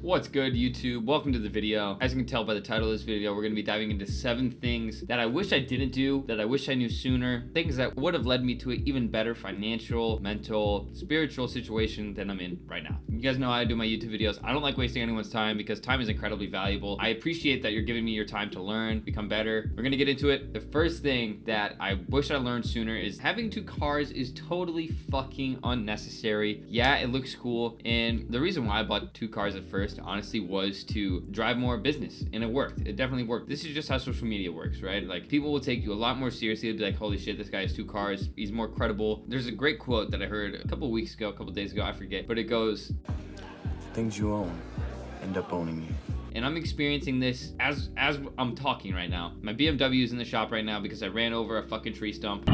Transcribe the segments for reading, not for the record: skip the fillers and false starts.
What's good, YouTube? Welcome to the video. As you can tell by the title of this video, we're going to be diving into 7 things that I wish I didn't do, that I wish I knew sooner, things that would have led me to an even better financial, mental, spiritual situation than I'm in right now. You guys know how I do my YouTube videos. I don't like wasting anyone's time because time is incredibly valuable. I appreciate that you're giving me your time to learn, become better. We're going to get into it. The first thing that I wish I learned sooner is having 2 cars is totally fucking unnecessary. Yeah, it looks cool, and the reason why I bought 2 cars at first honestly was to drive more business, and it worked. It definitely worked. This is just how social media works, right? Like, people will take you a lot more seriously. They'll be like, holy shit, this guy has 2 cars, he's more credible. There's a great quote that I heard a couple days ago, I forget, but it goes, things you own end up owning you. and I'm experiencing this as I'm talking right now. My BMW is in the shop right now because I ran over a fucking tree stump.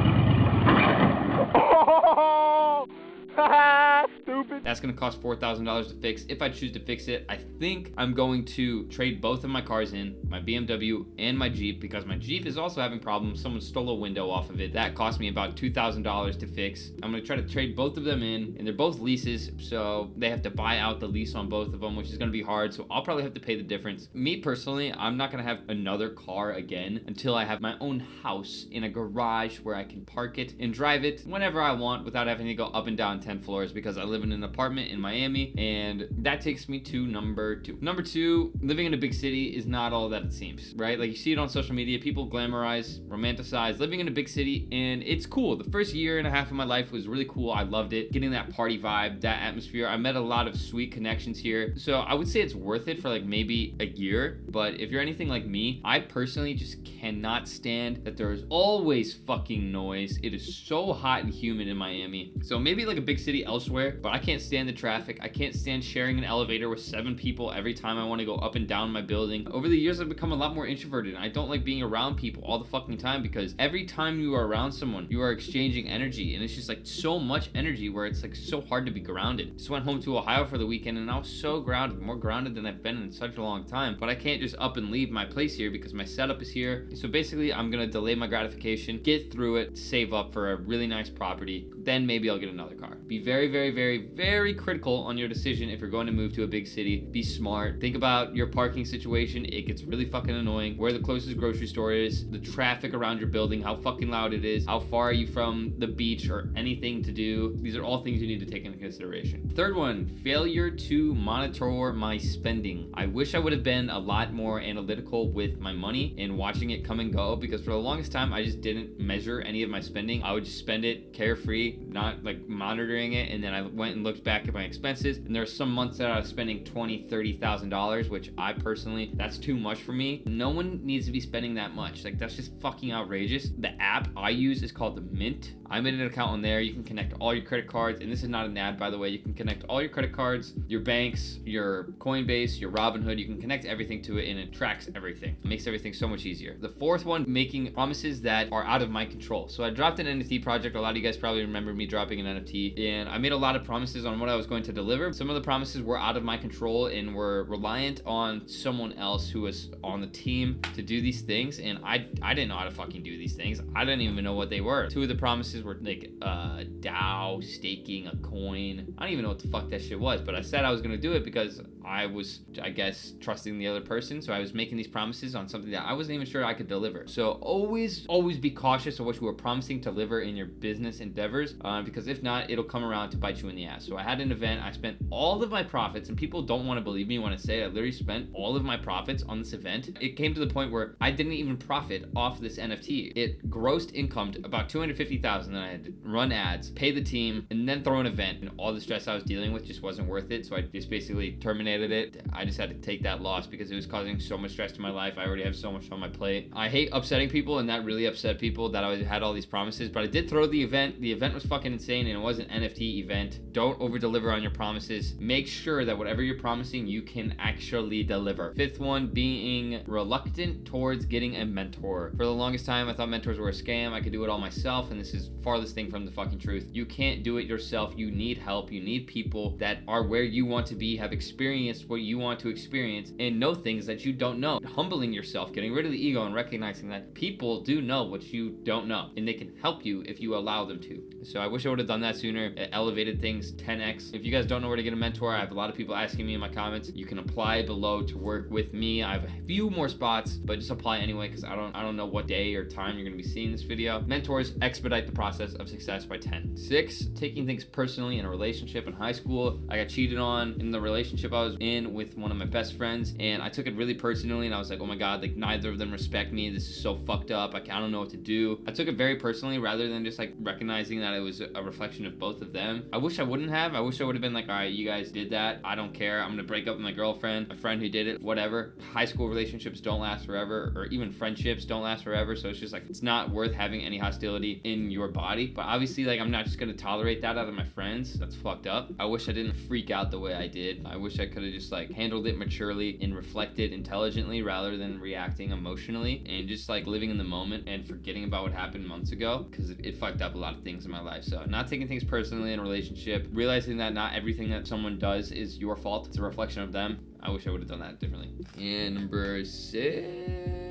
Stupid. That's gonna cost $4,000 to fix if I choose to fix it. I think I'm going to trade both of my cars in, my BMW and my Jeep, because my Jeep is also having problems. Someone stole a window off of it. That cost me about $2,000 to fix. I'm gonna try to trade both of them in, and they're both leases, so they have to buy out the lease on both of them, which is gonna be hard, so I'll probably have to pay the difference. Me personally, I'm not gonna have another car again until I have my own house in a garage where I can park it and drive it whenever I want without having to go up and down 10 floors, because I live in an apartment in Miami, and that takes me to number 2. Number 2, living in a big city is not all that it seems, right? Like, you see it on social media, people glamorize, romanticize living in a big city, and it's cool. The first year and a half of my life was really cool. I loved it, getting that party vibe, that atmosphere. I met a lot of sweet connections here, so I would say it's worth it for like maybe a year. But if you're anything like me, I personally just cannot stand that there is always fucking noise. It is so hot and humid in Miami. So maybe like a big city elsewhere, but I can't stand the traffic. I can't stand sharing an elevator with 7 people every time I want to go up and down my building. Over the years, I've become a lot more introverted, and I don't like being around people all the fucking time, because every time you are around someone, you are exchanging energy, and it's just like so much energy where it's like so hard to be grounded. Just went home to Ohio for the weekend, and I was so grounded, more grounded than I've been in such a long time. But I can't just up and leave my place here because my setup is here. So basically, I'm gonna delay my gratification, get through it, save up for a really nice property, then maybe I'll get another car. Be very, very, very, very critical on your decision if you're going to move to a big city. Be smart. Think about your parking situation. It gets really fucking annoying. Where the closest grocery store is, the traffic around your building, how fucking loud it is, how far are you from the beach or anything to do. These are all things you need to take into consideration. Third one, failure to monitor my spending. I wish I would have been a lot more analytical with my money and watching it come and go, because for the longest time, I just didn't measure any of my spending. I would just spend it carefree, not like monitoring it, and then I went and looked back at my expenses, and there are some months that I was spending $20,000-$30,000, which I personally, that's too much for me. No one needs to be spending that much. Like, that's just fucking outrageous. The app I use is called the Mint. I made an account on there. You can connect all your credit cards, and this is not an ad, by the way. You can connect all your credit cards, your banks, your Coinbase, your Robinhood. You can connect everything to it, and it tracks everything. It makes everything so much easier. The fourth one, making promises that are out of my control. So I dropped an NFT project. A lot of you guys probably remember me dropping an NFT, and I made a lot of promises on what I was going to deliver. Some of the promises were out of my control and were reliant on someone else who was on the team to do these things, and I didn't know how to fucking do these things. I didn't even know what they were. 2 of the promises were like DAO, staking a coin. I don't even know what the fuck that shit was, but I said I was gonna do it because I was, I guess, trusting the other person. So I was making these promises on something that I wasn't even sure I could deliver. So always be cautious of what you are promising to deliver in your business endeavors, because if not, it'll come around to bite you in the ass. So I had an event. I spent all of my profits, and people don't want to believe me when I say I literally spent all of my profits on this event. It came to the point where I didn't even profit off this NFT. It grossed income to about $250,000, and I had to run ads, pay the team, and then throw an event, and all the stress I was dealing with just wasn't worth it. So I just basically terminated it. I just had to take that loss because it was causing so much stress to my life. I already have so much on my plate. I hate upsetting people, and that really upset people that I had all these promises, but I did throw the event. The event was fucking insane, and it was an NFT event. Don't over deliver on your promises. Make sure that whatever you're promising, you can actually deliver. 5th one, being reluctant towards getting a mentor. For the longest time, I thought mentors were a scam. I could do it all myself, and this is farthest thing from the fucking truth. You can't do it yourself. You need help. You need people that are where you want to be, have experience experience what you want to experience and know things that you don't know. Humbling yourself, getting rid of the ego, and recognizing that people do know what you don't know, and they can help you if you allow them to. So I wish I would have done that sooner. It elevated things 10x. If you guys don't know where to get a mentor, I have a lot of people asking me in my comments. You can apply below to work with me. I have a few more spots, but just apply anyway, because I don't know what day or time you're going to be seeing this video. Mentors expedite the process of success by 10. 6, taking things personally in a relationship. In high school, I got cheated on in the relationship I was in with one of my best friends, and I took it really personally, and I was like, oh my god, like neither of them respect me. This is so fucked up. I don't know what to do. I took it very personally rather than just like recognizing that it was a reflection of both of them. I wish I wouldn't have. I wish I would have been like, all right, you guys did that. I don't care. I'm gonna break up with my girlfriend, a friend who did it, whatever. High school relationships don't last forever, or even friendships don't last forever. So it's just like, it's not worth having any hostility in your body. But obviously, like, I'm not just gonna tolerate that out of my friends. That's fucked up. I wish I didn't freak out the way I did. I wish I could have just like handled it maturely and reflected intelligently rather than reacting emotionally, and just like living in the moment and forgetting about what happened months ago, because it fucked up a lot of things in my life. So not taking things personally in a relationship, realizing that not everything that someone does is your fault. It's a reflection of them. I wish I would have done that differently. And number 7.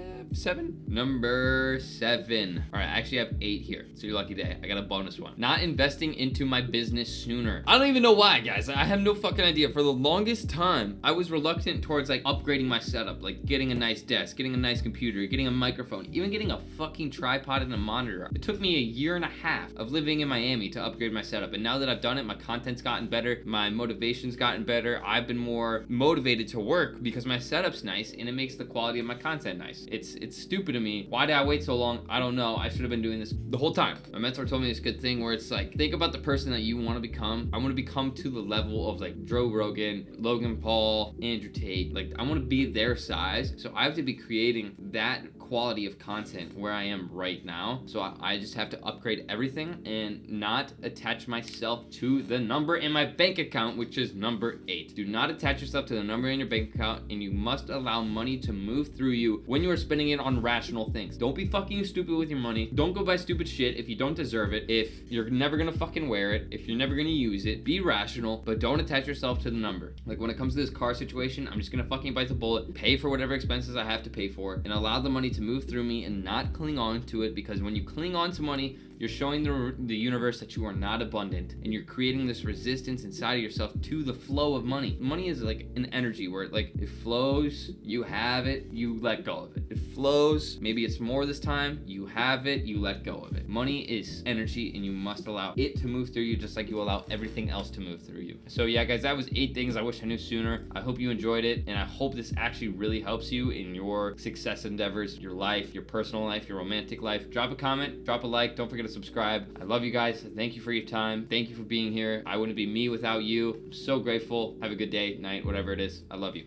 Number 7. All right, I actually have 8 here. So your lucky day. I got a bonus one. Not investing into my business sooner. I don't even know why, guys. I have no fucking idea. For the longest time, I was reluctant towards like upgrading my setup, like getting a nice desk, getting a nice computer, getting a microphone, even getting a fucking tripod and a monitor. It took me a year and a half of living in Miami to upgrade my setup. And now that I've done it, my content's gotten better. My motivation's gotten better. I've been more motivated to work because my setup's nice and it makes the quality of my content nice. It's stupid to me. Why did I wait so long? I don't know. I should have been doing this the whole time. My mentor told me this good thing where it's like, think about the person that you want to become. I want to become to the level of like Joe Rogan, Logan Paul, Andrew Tate. Like, I want to be their size. So I have to be creating that quality of content where I am right now. So I just have to upgrade everything and not attach myself to the number in my bank account, which is number 8. Do not attach yourself to the number in your bank account, and you must allow money to move through you when you are spending it on rational things. Don't be fucking stupid with your money. Don't go buy stupid shit if you don't deserve it, if you're never gonna fucking wear it, if you're never gonna use it. Be rational, but don't attach yourself to the number. Like when it comes to this car situation, I'm just gonna fucking bite the bullet, pay for whatever expenses I have to pay for, and allow the money to move through me and not cling on to it, because when you cling on to money, you're showing the universe that you are not abundant, and you're creating this resistance inside of yourself to the flow of money. Money is like an energy where it flows, you have it, you let go of it. It flows, maybe it's more this time, you have it, you let go of it. Money is energy, and you must allow it to move through you just like you allow everything else to move through you. So yeah, guys, that was 8 things I wish I knew sooner. I hope you enjoyed it, and I hope this actually really helps you in your success endeavors, your life, your personal life, your romantic life. Drop a comment, drop a like, don't forget to subscribe. I love you guys. Thank you for your time. Thank you for being here. I wouldn't be me without you. I'm so grateful. Have a good day, night, whatever it is. I love you.